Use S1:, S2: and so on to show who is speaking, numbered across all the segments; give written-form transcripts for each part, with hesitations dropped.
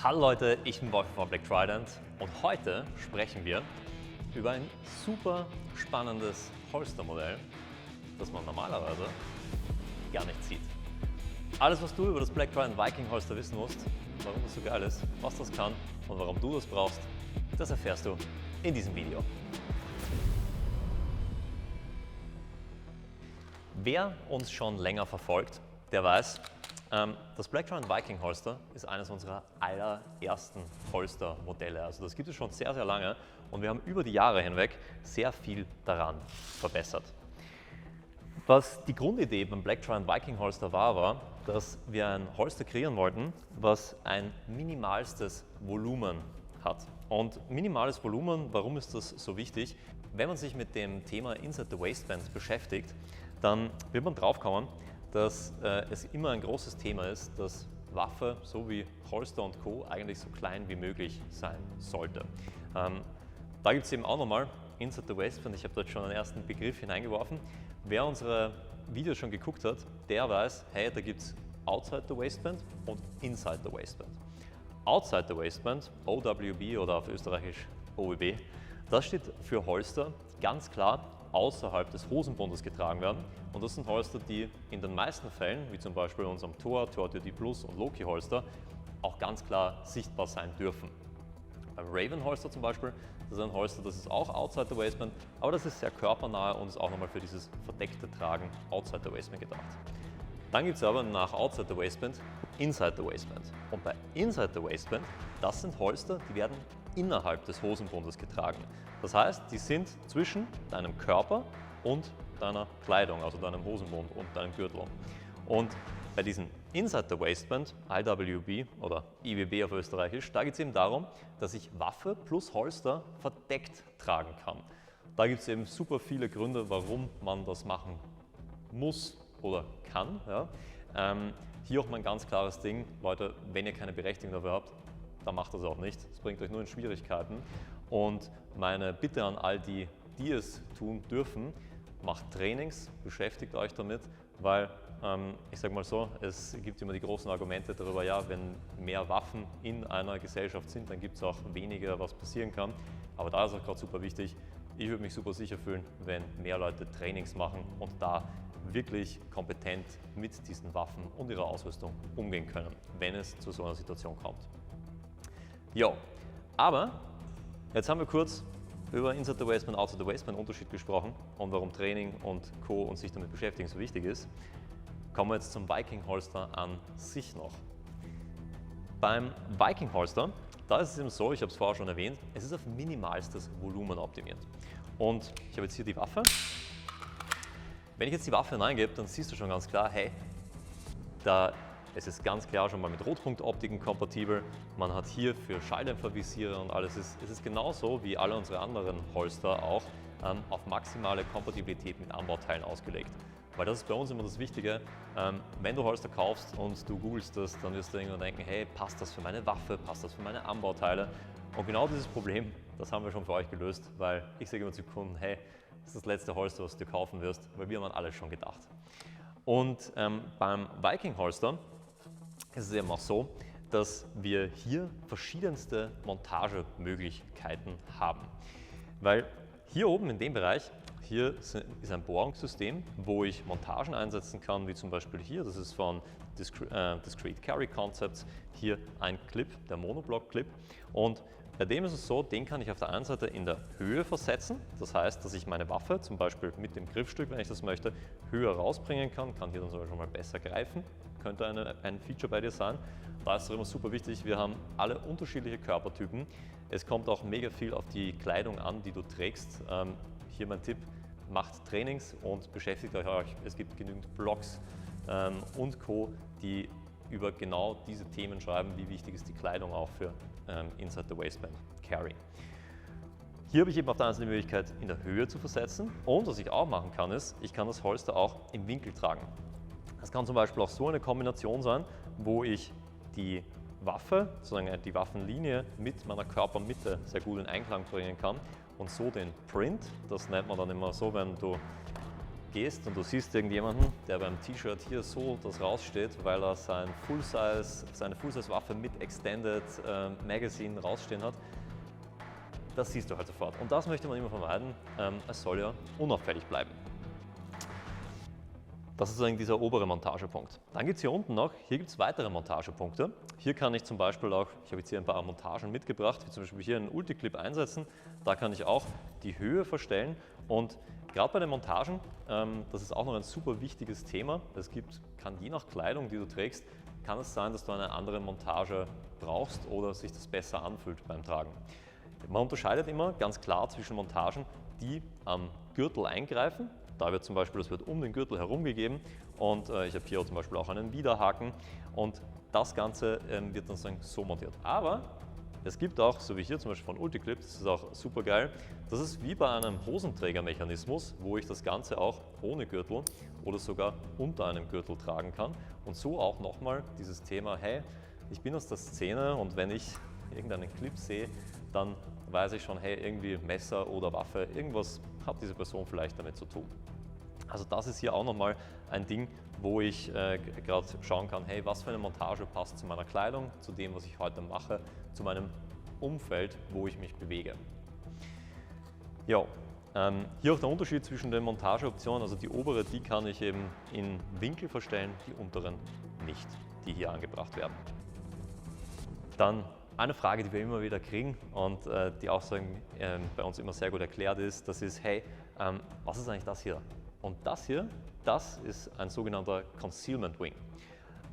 S1: Hallo Leute, ich bin Wolf von Black Trident und heute sprechen wir über ein super spannendes Holstermodell, das man normalerweise gar nicht sieht. Alles, was du über das Black Trident Viking Holster wissen musst, warum das so geil ist, was das kann und warum du das brauchst, das erfährst du in diesem Video. Wer uns schon länger verfolgt, der weiß, das Black Trident Viking Holster ist eines unserer allerersten Holstermodelle. Also das gibt es schon sehr, sehr lange und wir haben über die Jahre hinweg sehr viel daran verbessert. Was die Grundidee beim Black Trident Viking Holster war, dass wir ein Holster kreieren wollten, was ein minimalstes Volumen hat. Und minimales Volumen, warum ist das so wichtig? Wenn man sich mit dem Thema Inside the Waistband beschäftigt, dann wird man drauf kommen, dass es immer ein großes Thema ist, dass Waffe sowie Holster und Co. eigentlich so klein wie möglich sein sollte. Da gibt es eben auch nochmal Inside the Waistband, ich habe dort schon einen ersten Begriff hineingeworfen. Wer unsere Videos schon geguckt hat, der weiß, hey, da gibt es Outside the Waistband und Inside the Waistband. Outside the Waistband, OWB oder auf Österreichisch OWB, das steht für Holster, die ganz klar außerhalb des Hosenbundes getragen werden. Und das sind Holster, die in den meisten Fällen, wie zum Beispiel unserem Thor TD Plus und Loki Holster, auch ganz klar sichtbar sein dürfen. Beim Raven Holster zum Beispiel, das ist ein Holster, das ist auch Outside the Waistband, aber das ist sehr körpernahe und ist auch nochmal für dieses verdeckte Tragen Outside the Waistband gedacht. Dann gibt es aber nach Outside the Waistband Inside the Waistband. Und bei Inside the Waistband, das sind Holster, die werden innerhalb des Hosenbundes getragen. Das heißt, die sind zwischen deinem Körper und deiner Kleidung, also deinem Hosenbund und deinem Gürtel. Und bei diesem Inside the Waistband, IWB oder IWB auf Österreichisch, da geht es eben darum, dass ich Waffe plus Holster verdeckt tragen kann. Da gibt es eben super viele Gründe, warum man das machen muss oder kann. Ja. Hier auch mal ein ganz klares Ding, Leute, wenn ihr keine Berechtigung dafür habt, dann macht das auch nicht. Es bringt euch nur in Schwierigkeiten. Und meine Bitte an all die, die es tun dürfen, macht Trainings, beschäftigt euch damit, weil ich sage mal so, es gibt immer die großen Argumente darüber, ja, wenn mehr Waffen in einer Gesellschaft sind, dann gibt es auch weniger, was passieren kann. Aber da ist auch gerade super wichtig, ich würde mich super sicher fühlen, wenn mehr Leute Trainings machen und da wirklich kompetent mit diesen Waffen und ihrer Ausrüstung umgehen können, wenn es zu so einer Situation kommt. Jo, aber jetzt haben wir kurz über Inside the Waistband, Outside the Waistband Unterschied gesprochen und warum Training und Co. und sich damit beschäftigen so wichtig ist. Kommen wir jetzt zum Viking Holster an sich noch. Beim Viking Holster, da ist es eben so, ich habe es vorher schon erwähnt, es ist auf minimalstes Volumen optimiert. Und ich habe jetzt hier die Waffe. Wenn ich jetzt die Waffe hineingebe, dann siehst du schon ganz klar, hey, es ist ganz klar schon mal mit Rotpunktoptiken kompatibel. Man hat hier für Schalldämpfervisiere und alles. Es ist genauso wie alle unsere anderen Holster auch auf maximale Kompatibilität mit Anbauteilen ausgelegt. Weil das ist bei uns immer das Wichtige. Wenn du Holster kaufst und du googelst das, dann wirst du irgendwann denken, hey, passt das für meine Waffe, passt das für meine Anbauteile? Und genau dieses Problem, das haben wir schon für euch gelöst, weil ich sage immer zu Kunden, hey, das ist das letzte Holster, was du dir kaufen wirst, weil wir haben an alles schon gedacht. Und beim Viking Holster ist es eben auch so, dass wir hier verschiedenste Montagemöglichkeiten haben. Weil hier oben in dem Bereich, hier ist ein Bohrungssystem, wo ich Montagen einsetzen kann, wie zum Beispiel hier, das ist von Discrete Carry Concepts, hier ein Clip, der Monoblock-Clip. Und bei dem ist es so, den kann ich auf der einen Seite in der Höhe versetzen. Das heißt, dass ich meine Waffe zum Beispiel mit dem Griffstück, wenn ich das möchte, höher rausbringen kann hier dann sogar schon mal besser greifen. Könnte ein Feature bei dir sein. Da ist es immer super wichtig, wir haben alle unterschiedliche Körpertypen. Es kommt auch mega viel auf die Kleidung an, die du trägst. Hier mein Tipp, macht Trainings und beschäftigt euch. Es gibt genügend Blogs und Co., die über genau diese Themen schreiben, wie wichtig ist die Kleidung auch für Inside the Waistband Carry. Hier habe ich eben auf der einen Seite die Möglichkeit, in der Höhe zu versetzen und was ich auch machen kann, ist, ich kann das Holster auch im Winkel tragen. Das kann zum Beispiel auch so eine Kombination sein, wo ich die Waffe, sozusagen die Waffenlinie mit meiner Körpermitte sehr gut in Einklang bringen kann und so den Print, das nennt man dann immer so, wenn du gehst und du siehst irgendjemanden, der beim T-Shirt hier so das raussteht, weil er seine Full-Size-Waffe mit Extended Magazine rausstehen hat, das siehst du halt sofort. Und das möchte man immer vermeiden. Es soll ja unauffällig bleiben. Das ist sozusagen dieser obere Montagepunkt. Dann gibt es hier unten noch, hier gibt es weitere Montagepunkte. Hier kann ich zum Beispiel auch, ich habe jetzt hier ein paar Montagen mitgebracht, wie zum Beispiel hier einen Ulti-Clip einsetzen. Da kann ich auch die Höhe verstellen und gerade bei den Montagen, das ist auch noch ein super wichtiges Thema. Kann je nach Kleidung, die du trägst, kann es sein, dass du eine andere Montage brauchst oder sich das besser anfühlt beim Tragen. Man unterscheidet immer ganz klar zwischen Montagen, die am Gürtel eingreifen. Da wird zum Beispiel, das wird um den Gürtel herum gegeben und ich habe hier zum Beispiel auch einen Widerhaken und das Ganze wird dann so montiert. Aber es gibt auch, so wie hier zum Beispiel von Ulti-Clip, das ist auch super geil, das ist wie bei einem Hosenträgermechanismus, wo ich das Ganze auch ohne Gürtel oder sogar unter einem Gürtel tragen kann und so auch nochmal dieses Thema, hey, ich bin aus der Szene und wenn ich irgendeinen Clip sehe, dann weiß ich schon, hey, irgendwie Messer oder Waffe, irgendwas hat diese Person vielleicht damit zu tun. Also das ist hier auch nochmal ein Ding, wo ich gerade schauen kann, hey, was für eine Montage passt zu meiner Kleidung, zu dem, was ich heute mache, zu meinem Umfeld, wo ich mich bewege. Ja, hier auch der Unterschied zwischen den Montageoptionen, also die obere, die kann ich eben in Winkel verstellen, die unteren nicht, die hier angebracht werden. Dann eine Frage, die wir immer wieder kriegen und die auch bei uns immer sehr gut erklärt ist, das ist, hey, was ist eigentlich das hier? Und das hier, das ist ein sogenannter Concealment Wing.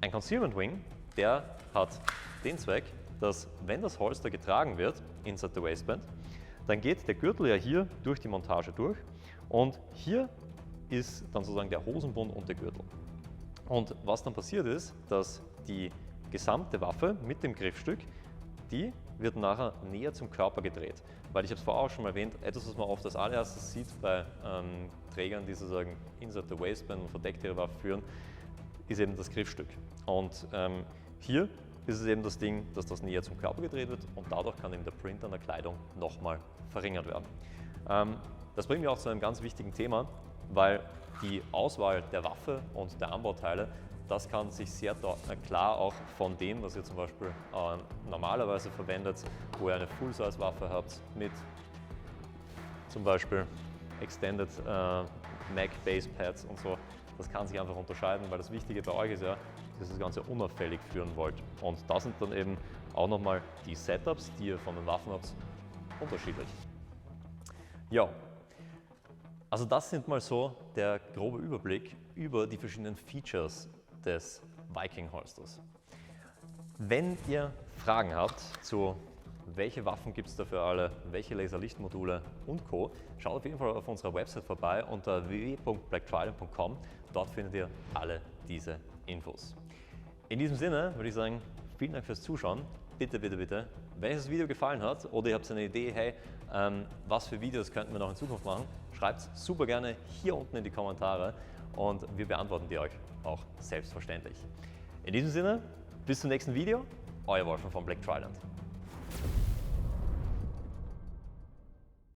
S1: Ein Concealment Wing, der hat den Zweck, dass wenn das Holster getragen wird, inside the waistband, dann geht der Gürtel ja hier durch die Montage durch und hier ist dann sozusagen der Hosenbund und der Gürtel. Und was dann passiert ist, dass die gesamte Waffe mit dem Griffstück, die wird nachher näher zum Körper gedreht. Weil ich habe es vorher auch schon mal erwähnt, etwas, was man oft als allererstes sieht bei Trägern, die sozusagen inside the waistband und verdeckt ihre Waffe führen, ist eben das Griffstück. Und hier ist es eben das Ding, dass das näher zum Körper gedreht wird und dadurch kann eben der Print an der Kleidung nochmal verringert werden. Das bringt mich auch zu einem ganz wichtigen Thema, weil die Auswahl der Waffe und der Anbauteile, das kann sich sehr klar auch von dem, was ihr zum Beispiel normalerweise verwendet, wo ihr eine Full-Size-Waffe habt mit zum Beispiel Extended Mag Base Pads und so, das kann sich einfach unterscheiden, weil das Wichtige bei euch ist ja, dass ihr das Ganze unauffällig führen wollt. Und da sind dann eben auch nochmal die Setups, die ihr von den Waffen habt, unterschiedlich. Ja, also das sind mal so der grobe Überblick über die verschiedenen Features des Viking Holsters. Wenn ihr Fragen habt zu welche Waffen gibt es dafür alle, welche Laserlichtmodule und Co., schaut auf jeden Fall auf unserer Website vorbei unter www.blacktrident.com. Dort findet ihr alle diese Infos. In diesem Sinne würde ich sagen, vielen Dank fürs Zuschauen. Bitte, bitte, bitte, wenn euch das Video gefallen hat oder ihr habt eine Idee, hey, was für Videos könnten wir noch in Zukunft machen, schreibt es super gerne hier unten in die Kommentare und wir beantworten die euch auch selbstverständlich. In diesem Sinne, bis zum nächsten Video, euer Wolfgang von Blacktrident.